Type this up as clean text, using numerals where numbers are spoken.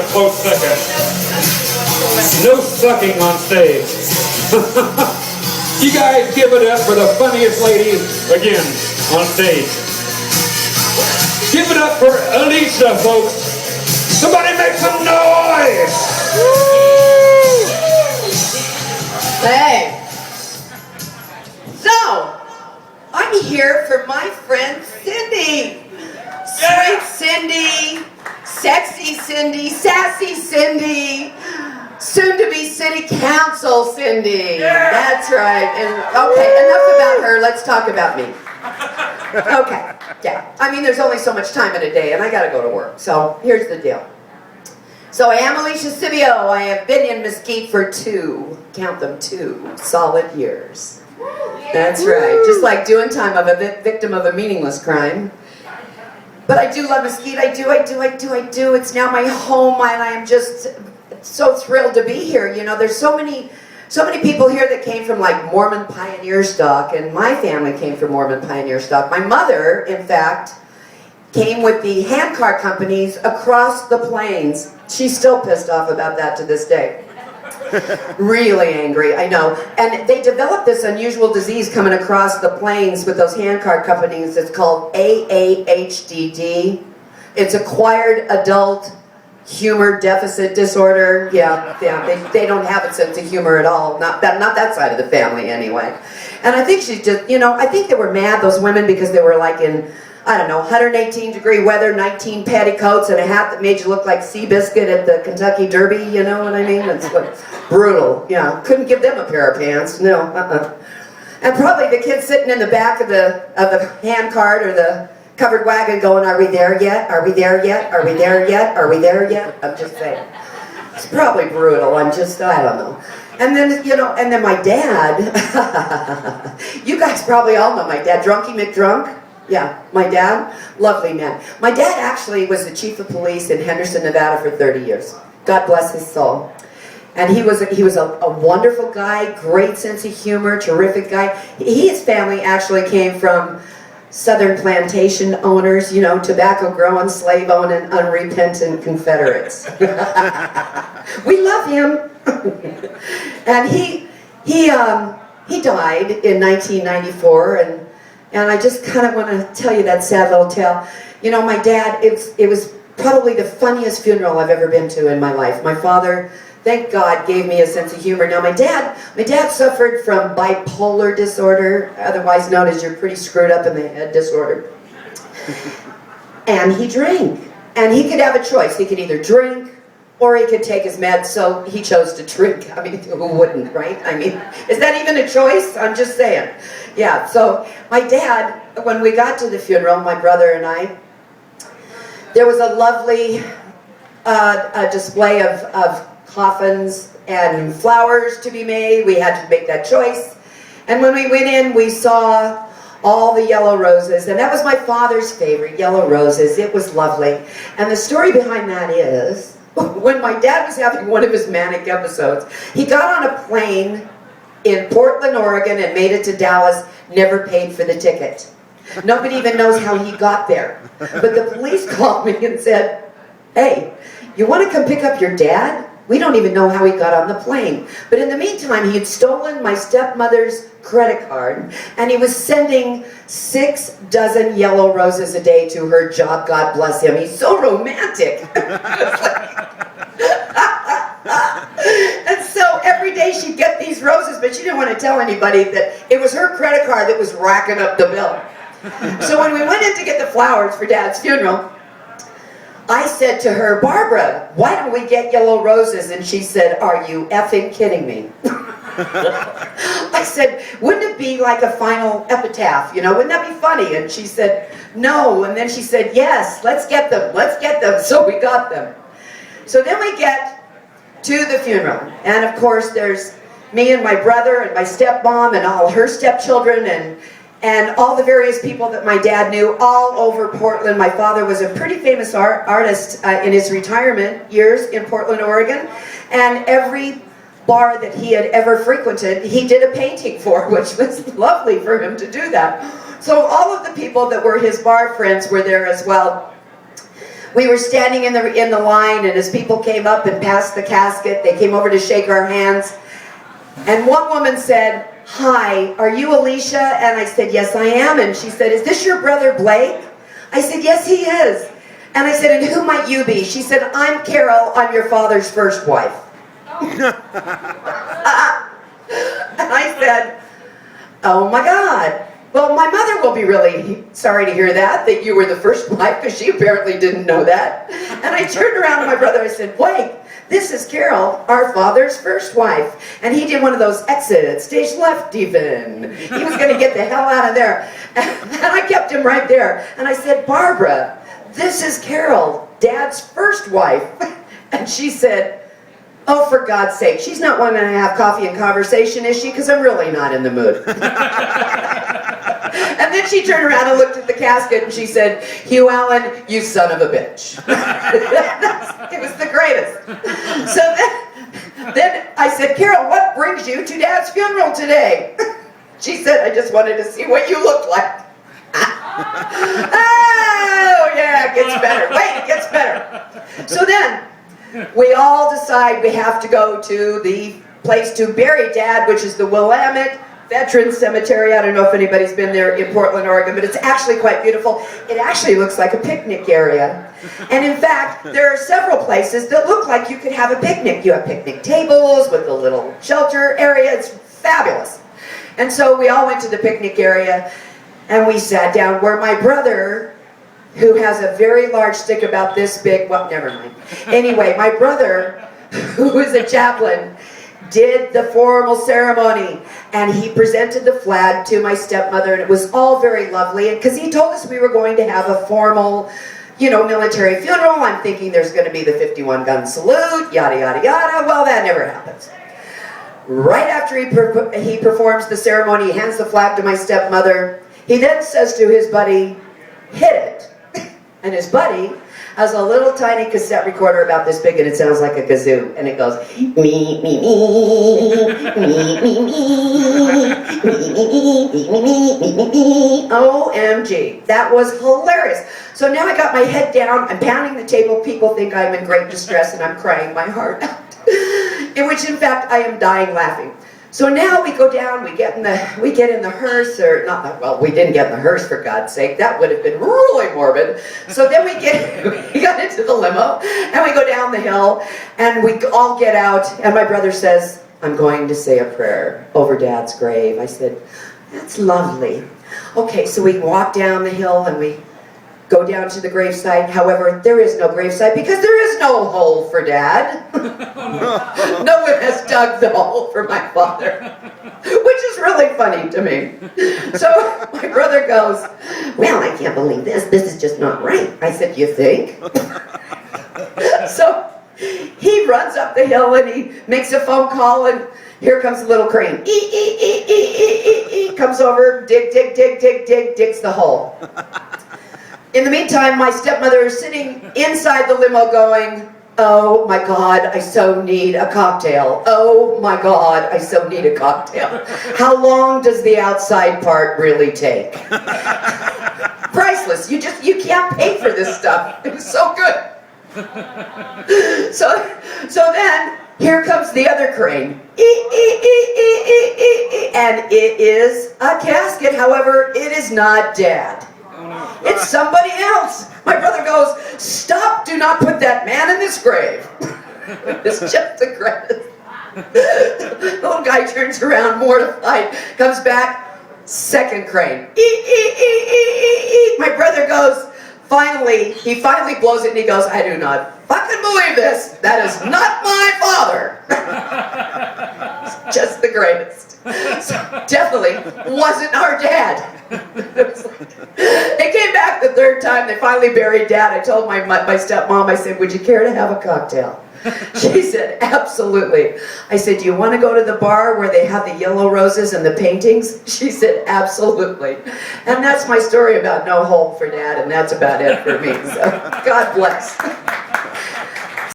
a close second. No sucking on stage. You guys give it up for the funniest lady again on stage. Give it up for Alecia, folks. Somebody make some noise. Hey. So, I'm here for my friend Cindi. Sweet Cindi, sexy Cindi, sassy Cindi, soon to be City Council Cindi. That's right. And okay, enough about her. Let's talk about me. Okay, yeah. I mean, there's only so much time in a day, and I gotta go to work. So here's the deal. So I am Alecia Sibio. I have been in Mesquite for 2 solid years. That's right. Just like doing time of a victim of a meaningless crime. But I do love Mesquite. I do. It's now my home, and I am just so thrilled to be here. You know, there's so many people here that came from like Mormon pioneer stock, and my family came from Mormon pioneer stock. My mother, in fact, came with the handcar companies across the plains. She's still pissed off about that to this day. Really angry, I know. And they developed this unusual disease coming across the plains with those handcar companies. It's called AAHDD. It's acquired adult humor deficit disorder. Yeah, they don't have a sense of humor at all. Not that side of the family anyway. And I think she's just, you know, I think they were mad, those women, because they were like in, I don't know, 118-degree weather, 19 petticoats, and a hat that made you look like Seabiscuit at the Kentucky Derby, you know what I mean? It's brutal, yeah. Couldn't give them a pair of pants, no, And probably the kids sitting in the back of the handcart or the covered wagon going, are we there yet? Are we there yet? Are we there yet? Are we there yet? I'm just saying. It's probably brutal, I don't know. And then, you know, and then my dad, you guys probably all know my dad, Drunky McDrunk. Yeah, my dad, lovely man. My dad actually was the chief of police in Henderson, Nevada for 30 years. God bless his soul. And he was a wonderful guy, great sense of humor, terrific guy. His family actually came from Southern plantation owners, you know, tobacco growing, slave owning, unrepentant Confederates. We love him. And he died in 1994, and I just kind of want to tell you that sad little tale. You know, my dad, it was probably the funniest funeral I've ever been to in my life. My father, thank God, gave me a sense of humor. Now my dad suffered from bipolar disorder, otherwise known as you're pretty screwed up in the head disorder. And he drank. And he could have a choice. He could either drink or he could take his meds, so he chose to drink. I mean, who wouldn't, right? I mean, is that even a choice? I'm just saying. Yeah, so my dad, when we got to the funeral, my brother and I, there was a lovely display of coffins and flowers to be made. We had to make that choice. And when we went in, we saw all the yellow roses, and that was my father's favorite, yellow roses. It was lovely. And the story behind that is, when my dad was having one of his manic episodes, he got on a plane in Portland, Oregon, and made it to Dallas, never paid for the ticket. Nobody even knows how he got there. But the police called me and said, hey, you want to come pick up your dad? We don't even know how he got on the plane. But in the meantime, he had stolen my stepmother's credit card, and he was sending 6 dozen yellow roses a day to her job. God bless him. He's so romantic. And so every day she'd get these roses, but she didn't want to tell anybody that it was her credit card that was racking up the bill. So when we went in to get the flowers for Dad's funeral, I said to her, Barbara, why don't we get yellow roses? And she said, are you effing kidding me? I said, wouldn't it be like a final epitaph? You know, wouldn't that be funny? And she said, no. And then she said, yes, let's get them. Let's get them. So we got them. So then we get to the funeral. And of course, there's me and my brother and my stepmom and all her stepchildren and all the various people that my dad knew all over Portland. My father was a pretty famous artist in his retirement years in Portland, Oregon. And every bar that he had ever frequented, he did a painting for, which was lovely for him to do that. So all of the people that were his bar friends were there as well. we were standing in the line, and as people came up and passed the casket, they came over to shake our hands. And one woman said, "Hi, are you Alecia?" And I said, "Yes, I am." And she said, "Is this your brother Blake?" I said, "Yes, he is." And I said, "And who might you be?" She said, "I'm Carol. I'm your father's first wife." And I said, "Oh my God. Well, my mother will be really sorry to hear that you were the first wife, because she apparently didn't know that." And I turned around to my brother, I said, "Blake, this is Carol, our father's first wife." And he did one of those exit, stage left even. He was going to get the hell out of there. And I kept him right there. And I said, "Barbara, this is Carol, Dad's first wife." And she said, "Oh, for God's sake, she's not wanting to have coffee and conversation, is she? Because I'm really not in the mood." And then she turned around and looked at the casket and she said, "Hugh Allen, you son of a bitch." It was the greatest. So then I said, "Carol, what brings you to Dad's funeral today?" She said, "I just wanted to see what you looked like." Oh, yeah, it gets better. Wait, it gets better. So then we all decide we have to go to the place to bury Dad, which is the Willamette Veterans Cemetery. I don't know if anybody's been there in Portland, Oregon, but it's actually quite beautiful. It actually looks like a picnic area. And in fact, there are several places that look like you could have a picnic. You have picnic tables with a little shelter area. It's fabulous. And so we all went to the picnic area, and we sat down where my brother, who has a very large stick about this big, well, never mind. Anyway, my brother, who is a chaplain, did the formal ceremony, and he presented the flag to my stepmother, and it was all very lovely. And because he told us we were going to have a formal, military funeral, I'm thinking there's going to be the 51 gun salute, yada yada yada. Well, that never happens. Right after he performs the ceremony, he hands the flag to my stepmother. He then says to his buddy, "Hit it." And his buddy has a little tiny cassette recorder about this big, and it sounds like a kazoo, and it goes, "Me, me, me, me, me, me, me, OMG. That was hilarious. So now I got my head down, I'm pounding the table, people think I'm in great distress, and I'm crying my heart out. In which, in fact, I am dying laughing. So now we go down, we get in the hearse, or not, well, we didn't get in the hearse, for God's sake, that would have been really morbid. So then we got into the limo, and we go down the hill, and we all get out, and my brother says, "I'm going to say a prayer over Dad's grave." I said, "That's lovely." Okay, so we walk down the hill, and we go down to the gravesite. However, there is no gravesite because there is no hole for Dad. No one has dug the hole for my father, which is really funny to me. So my brother goes, "Well, I can't believe this. This is just not right." I said, "You think?" So he runs up the hill and he makes a phone call, and here comes a little crane. Comes over, digs the hole. In the meantime, my stepmother is sitting inside the limo going, "Oh my God, I so need a cocktail. Oh my God, I so need a cocktail. How long does the outside part really take?" Priceless. You can't pay for this stuff. It was so good. So then, here comes the other crane. And it is a casket. However, it is not Dad. It's somebody else. My brother goes, "Stop, do not put that man in this grave." It's just the greatest. The little guy turns around, mortified, comes back, second crane. My brother goes, he finally blows it, and he goes, "I do not fucking believe this. That is not my father." It's just the greatest. So definitely wasn't our Dad. It came back the third time. They finally buried Dad. I told my stepmom, I said, "Would you care to have a cocktail?" She said, "Absolutely." I said, "Do you want to go to the bar where they have the yellow roses and the paintings?" She said, "Absolutely." And that's my story about no hole for Dad, and that's about it for me. So God bless.